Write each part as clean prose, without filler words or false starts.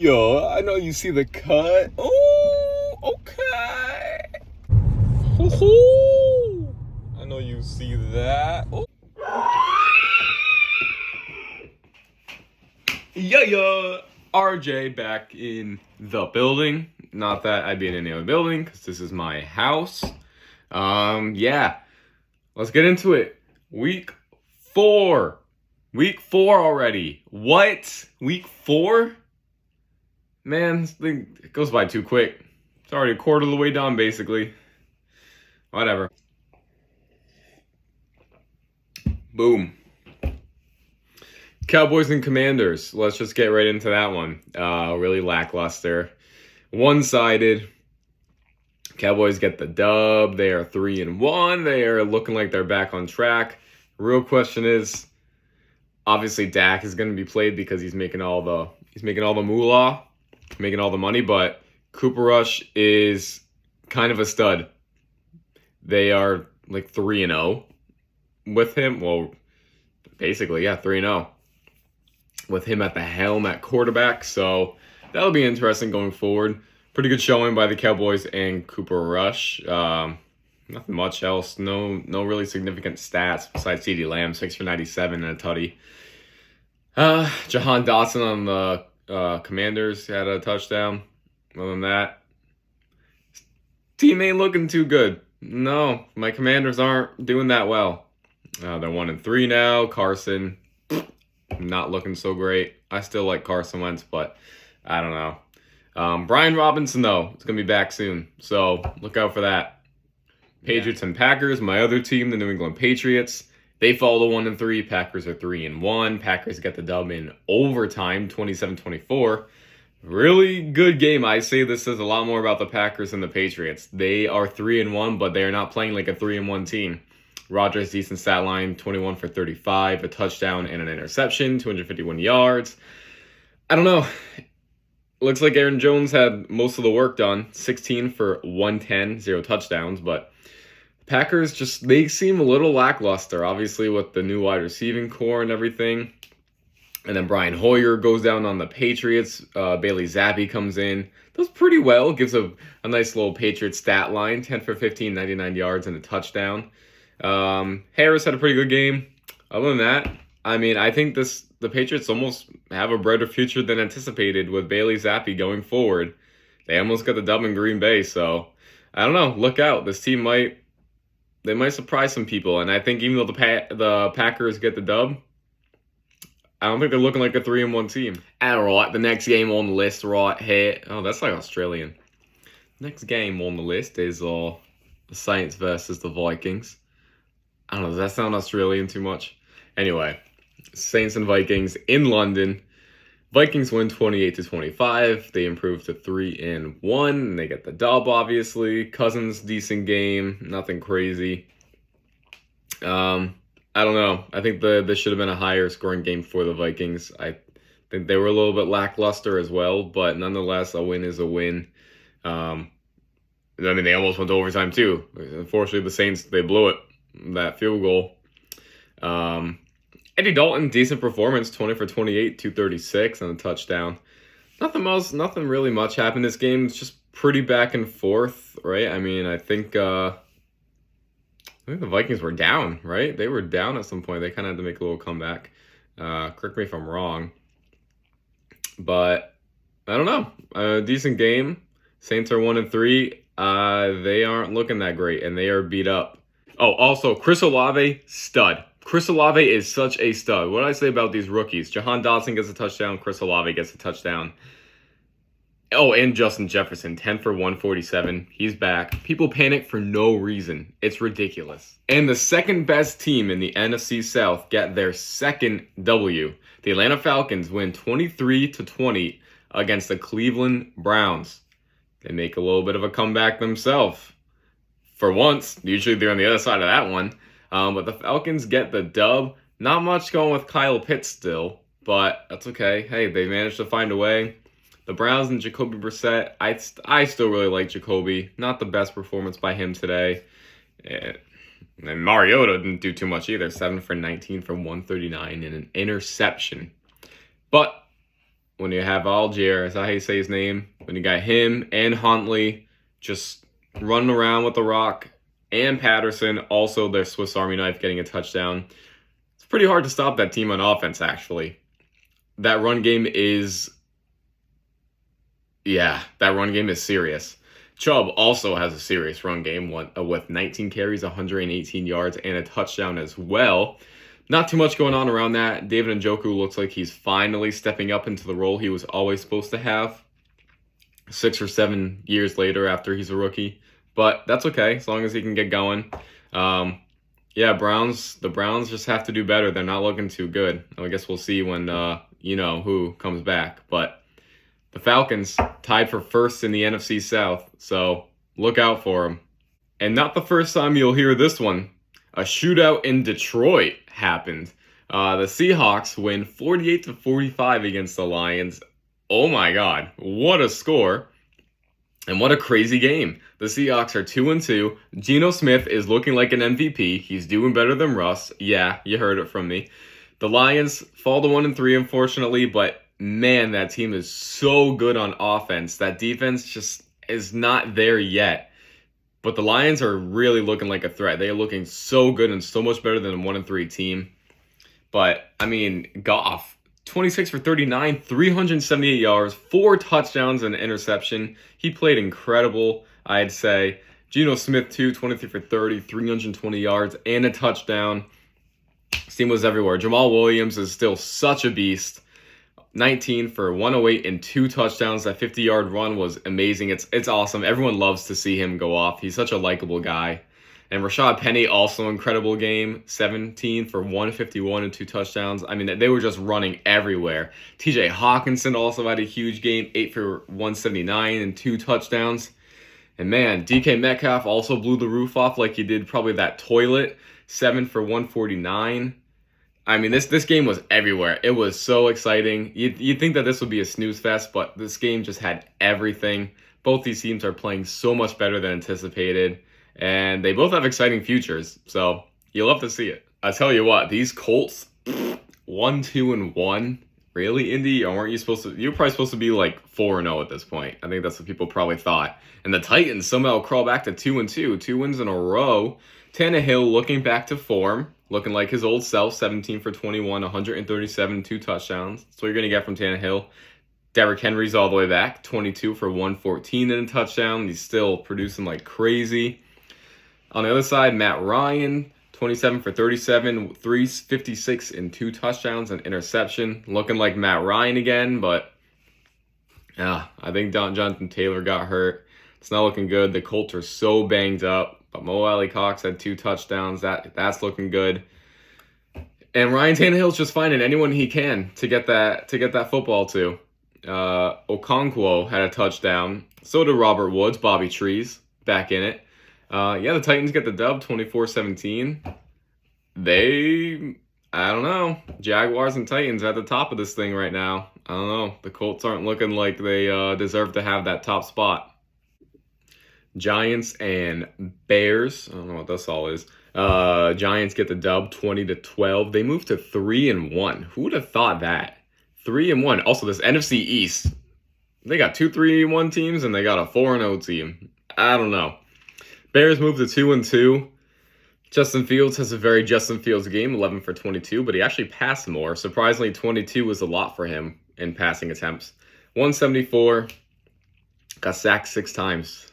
Yo, I know you see the cut. Oh, okay. Hoo-hoo. I know you see that. Oh. Yeah. RJ back in the building. Not that I'd be in any other building, because this is my house. Yeah. Let's get into it. Week 4. Week 4 already. What? Week 4? Man, this thing, it goes by too quick. It's already a quarter of the way done, basically. Whatever. Boom. Cowboys and Commanders. Let's just get right into that one. Really lackluster. One-sided. Cowboys get the dub. They are 3-1. They are looking like they're back on track. Real question is, obviously Dak is going to be played because he's making all the moolah, making all the money, but Cooper Rush is kind of a stud. They are like 3-0 with him. Well, basically, yeah, 3-0 with him at the helm at quarterback. So that'll be interesting going forward. Pretty good showing by the Cowboys and Cooper Rush. Nothing much else. No really significant stats besides CeeDee Lamb, 6 for 97 and a tutty. Jahan Dotson on the Commanders had a touchdown. Other than that, team ain't looking too good. No, my Commanders aren't doing that well. They're 1-3 now. Carson, not looking so great. I still like Carson Wentz, but I don't know. Brian Robinson, though, is going to be back soon. So look out for that. Patriots and Packers, my other team, the New England Patriots. They fall to 1-3. Packers are 3-1. Packers get the dub in overtime, 27-24. Really good game. I say this says a lot more about the Packers than the Patriots. They are 3-1, but they are not playing like a 3-1 team. Rodgers, decent stat line, 21 for 35, a touchdown and an interception, 251 yards. I don't know. Looks like Aaron Jones had most of the work done, 16 for 110, 0 touchdowns, but Packers they seem a little lackluster, obviously with the new wide receiving core and everything. And then Brian Hoyer goes down on the Patriots. Bailey Zappi comes in. Does pretty well. Gives a nice little Patriots stat line. 10 for 15, 99 yards and a touchdown. Harris had a pretty good game. Other than that, I mean, I think the Patriots almost have a brighter future than anticipated with Bailey Zappi going forward. They almost got the dub in Green Bay, so I don't know. Look out. This team might surprise some people. And I think even though the Packers get the dub, I don't think they're looking like a 3-1 team. All right, the next game on the list right here. Oh, that's like Australian. Next game on the list is the Saints versus the Vikings. I don't know, does that sound Australian too much? Anyway, Saints and Vikings in London. Vikings win 28-25. They improve to 3-1. And they get the dub, obviously. Cousins, decent game. Nothing crazy. I don't know. I think this should have been a higher scoring game for the Vikings. I think they were a little bit lackluster as well, but nonetheless, a win is a win. I mean, they almost went to overtime too. Unfortunately, the Saints, they blew it, that field goal. Eddie Dalton, decent performance, 20 for 28, 236 and a touchdown. Nothing really much happened this game. It's just pretty back and forth, right? I mean, I think the Vikings were down, right? They were down at some point. They kind of had to make a little comeback. Correct me if I'm wrong. But I don't know. Decent game. Saints are 1-3. They aren't looking that great, and they are beat up. Oh, also, Chris Olave, stud. Chris Olave is such a stud. What do I say about these rookies? Jahan Dotson gets a touchdown. Chris Olave gets a touchdown. Oh, and Justin Jefferson, 10 for 147. He's back. People panic for no reason. It's ridiculous. And the second best team in the NFC South get their second W. The Atlanta Falcons win 23-20 against the Cleveland Browns. They make a little bit of a comeback themselves. For once, usually they're on the other side of that one. But the Falcons get the dub. Not much going with Kyle Pitts still, but that's okay. Hey, they managed to find a way. The Browns and Jacoby Brissett, I still really like Jacoby. Not the best performance by him today. And Mariota didn't do too much either. 7 for 19 for 139 and an interception. But when you have Algier, is that how you say his name? When you got him and Huntley just running around with the rock, and Patterson, also their Swiss Army knife, getting a touchdown. It's pretty hard to stop that team on offense, actually. That run game is serious. Chubb also has a serious run game with 19 carries, 118 yards, and a touchdown as well. Not too much going on around that. David Njoku looks like he's finally stepping up into the role he was always supposed to have 6 or 7 years later after he's a rookie. But that's okay, as long as he can get going. The Browns just have to do better. They're not looking too good. I guess we'll see when who comes back. But the Falcons tied for first in the NFC South, so look out for them. And not the first time you'll hear this one. A shootout in Detroit happened. The Seahawks win 48-45 against the Lions. Oh my God, what a score. And what a crazy game. The Seahawks are 2-2. Geno Smith is looking like an MVP. He's doing better than Russ. Yeah, you heard it from me. The Lions fall to 1-3, unfortunately, but man, that team is so good on offense. That defense just is not there yet. But the Lions are really looking like a threat. They are looking so good and so much better than a 1-3 team. But, I mean, Goff, 26 for 39, 378 yards, 4 touchdowns and an interception. He played incredible, I'd say. Geno Smith, too, 23 for 30, 320 yards, and a touchdown. This team was everywhere. Jamal Williams is still such a beast. 19 for 108 and 2 touchdowns. That 50-yard run was amazing. It's awesome. Everyone loves to see him go off. He's such a likable guy. And Rashad Penny, also incredible game. 17 for 151 and 2 touchdowns. I mean, they were just running everywhere. TJ Hawkinson also had a huge game. 8 for 179 and 2 touchdowns. And man, DK Metcalf also blew the roof off like he did probably that toilet. 7 for 149. I mean, this game was everywhere. It was so exciting. You'd think that this would be a snooze fest, but this game just had everything. Both these teams are playing so much better than anticipated, and they both have exciting futures, so you'll love to see it. I tell you what, these Colts, 1-2-1. Really, Indy? Or weren't you supposed to? You were probably supposed to be like 4-0 at this point. I think that's what people probably thought. And the Titans somehow crawl back to 2-2, 2 wins in a row. Tannehill looking back to form, looking like his old self, 17 for 21, 137, 2 touchdowns. That's what you're going to get from Tannehill. Derrick Henry's all the way back, 22 for 114 and a touchdown. He's still producing like crazy. On the other side, Matt Ryan, 27 for 37, 356 and 2 touchdowns and interception. Looking like Matt Ryan again, but I think Jonathan Taylor got hurt. It's not looking good. The Colts are so banged up. But Mo Alley Cox had 2 touchdowns. That's looking good. And Ryan Tannehill's just finding anyone he can to get that football to. Okonkwo had a touchdown. So did Robert Woods, Bobby Trees, back in it. The Titans get the dub, 24-17. I don't know. Jaguars and Titans at the top of this thing right now. I don't know. The Colts aren't looking like they deserve to have that top spot. Giants and Bears. I don't know what this all is. Giants get the dub, 20-12. They move to 3-1. Who would have thought that? 3-1. Also, this NFC East, they got 2 3-1 teams and they got a 4-0 team. I don't know. Bears move to 2-2. Justin Fields has a very Justin Fields game, 11 for 22, but he actually passed more. Surprisingly, 22 was a lot for him in passing attempts. 174. Got sacked 6 times.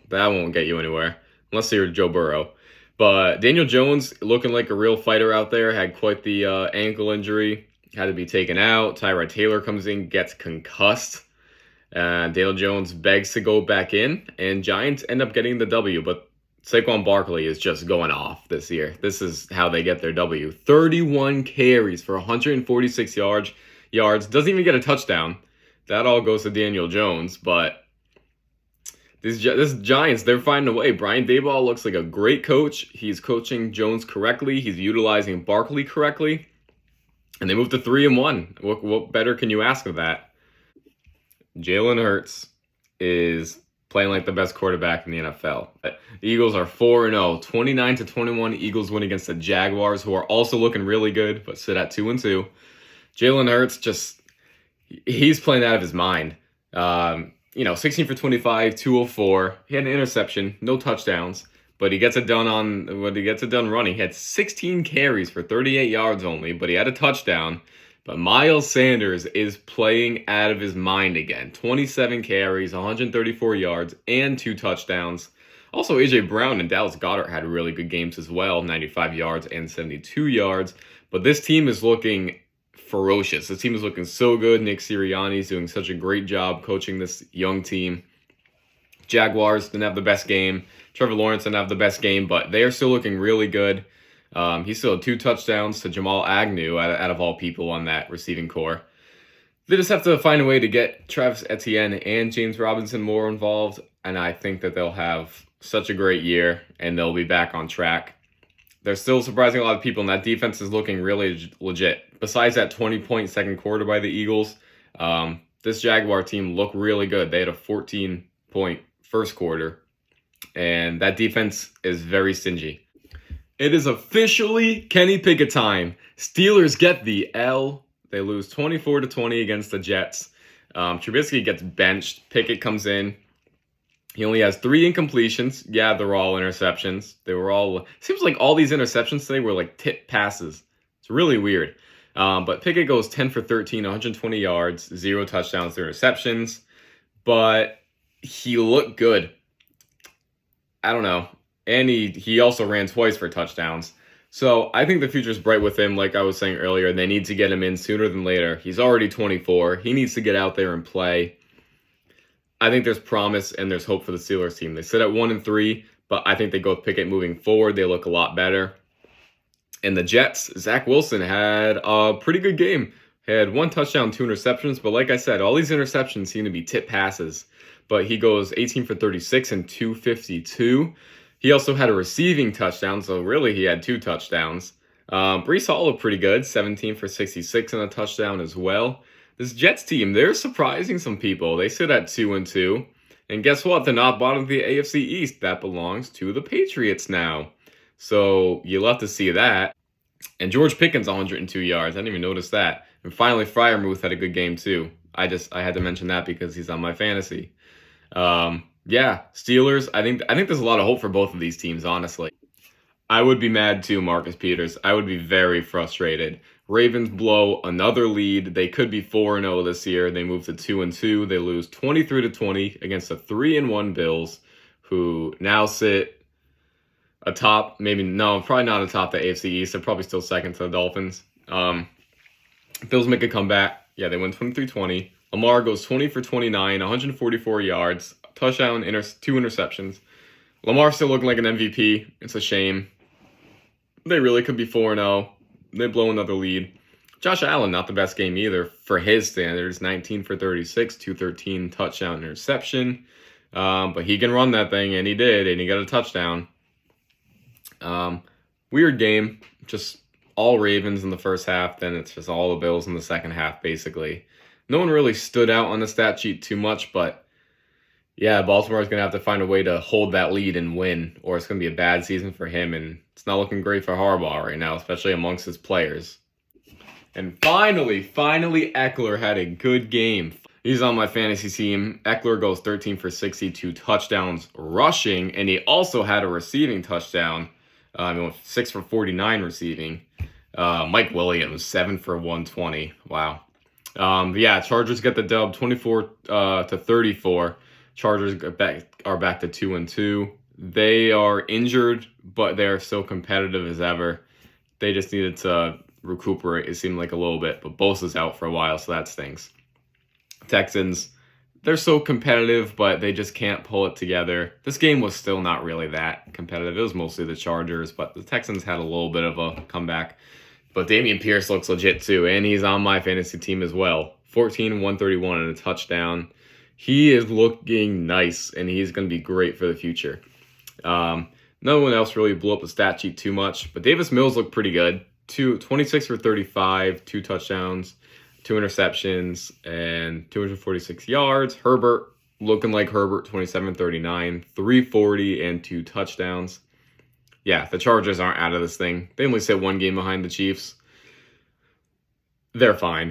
That won't get you anywhere, unless you're Joe Burrow. But Daniel Jones, looking like a real fighter out there, had quite the ankle injury, had to be taken out. Tyrod Taylor comes in, gets concussed. Daniel Jones begs to go back in, and Giants end up getting the W. But Saquon Barkley is just going off this year. This is how they get their W. 31 carries for 146 yards. Doesn't even get a touchdown. That all goes to Daniel Jones, but this Giants, they're finding a way. Brian Daboll looks like a great coach. He's coaching Jones correctly. He's utilizing Barkley correctly. And they move to 3-1. What better can you ask of that? Jalen Hurts is playing like the best quarterback in the NFL. The Eagles are 4-0. 29-21. Eagles win against the Jaguars, who are also looking really good, but sit at 2-2. Jalen Hurts he's playing out of his mind. 16 for 25, 204. He had an interception, no touchdowns, but he gets it done running. He had 16 carries for 38 yards only, but he had a touchdown. But Miles Sanders is playing out of his mind again. 27 carries, 134 yards, and 2 touchdowns. Also, A.J. Brown and Dallas Goedert had really good games as well, 95 yards and 72 yards. But this team is looking ferocious. This team is looking so good. Nick Sirianni is doing such a great job coaching this young team. Jaguars didn't have the best game. Trevor Lawrence didn't have the best game, but they are still looking really good. He still had 2 touchdowns to Jamal Agnew out of all people on that receiving core. They just have to find a way to get Travis Etienne and James Robinson more involved, and I think that they'll have such a great year, and they'll be back on track. They're still surprising a lot of people, and that defense is looking really legit. Besides that 20-point second quarter by the Eagles, this Jaguar team looked really good. They had a 14-point first quarter, and that defense is very stingy. It is officially Kenny Pickett time. Steelers get the L. They lose 24-20 against the Jets. Trubisky gets benched. Pickett comes in. He only has 3 incompletions. Yeah, they're all interceptions. Seems like all these interceptions today were like tip passes. It's really weird. But Pickett goes 10 for 13, 120 yards, 0 touchdowns, 0 interceptions. But he looked good. I don't know. And he also ran twice for touchdowns. So I think the future's bright with him, like I was saying earlier. They need to get him in sooner than later. He's already 24. He needs to get out there and play. I think there's promise and there's hope for the Steelers team. They sit at 1-3, but I think they go with Pickett moving forward. They look a lot better. And the Jets, Zach Wilson had a pretty good game. He had 1 touchdown, 2 interceptions. But like I said, all these interceptions seem to be tip passes. But he goes 18 for 36 and 252. He also had a receiving touchdown, so really he had 2 touchdowns. Breece Hall looked pretty good, 17 for 66 and a touchdown as well. This Jets team, they're surprising some people. They sit at 2-2. And guess what? They're not bottom of the AFC East. That belongs to the Patriots now. So you'll have to see that. And George Pickens, 102 yards. I didn't even notice that. And finally, Freiermuth had a good game too. I had to mention that because he's on my fantasy. Steelers. I think there's a lot of hope for both of these teams, honestly. I would be mad too, Marcus Peters. I would be very frustrated. Ravens blow another lead. They could be 4-0 this year. They move to 2-2. They lose 23-20 against the 3-1 Bills, who now sit atop, probably not atop the AFC East. They're probably still second to the Dolphins. Bills make a comeback. Yeah, they win 23-20. Lamar goes 20 for 29, 144 yards, touchdown, 2 interceptions. Lamar still looking like an MVP. It's a shame. They really could be 4-0. They blow another lead. Josh Allen, not the best game either for his standards. 19 for 36, 213 touchdown interception. But he can run that thing, and he did, and he got a touchdown. Weird game. Just all Ravens in the first half, then it's just all the Bills in the second half, basically. No one really stood out on the stat sheet too much, but yeah, Baltimore is going to have to find a way to hold that lead and win, or it's going to be a bad season for him, and it's not looking great for Harbaugh right now, especially amongst his players. And finally, Eckler had a good game. He's on my fantasy team. Eckler goes 13 for 62 touchdowns rushing, and he also had a receiving touchdown. He went 6 for 49 receiving. Mike Williams, 7 for 120. Wow. Chargers get the dub, 24-34. Chargers are back to 2-2. They are injured, but they are still competitive as ever. They just needed to recuperate, it seemed like a little bit, but Bosa's out for a while, so that stinks. Texans, they're so competitive, but they just can't pull it together. This game was still not really that competitive. It was mostly the Chargers, but the Texans had a little bit of a comeback. But Dameon Pierce looks legit too, and he's on my fantasy team as well. 14, 131 and a touchdown. He is looking nice, and he's going to be great for the future. No one else really blew up the stat sheet too much, but Davis Mills looked pretty good. 26 for 35, 2 touchdowns, 2 interceptions, and 246 yards. Herbert looking like Herbert, 27-39, 340, and 2 touchdowns. Yeah, the Chargers aren't out of this thing. They only sit 1 game behind the Chiefs. They're fine.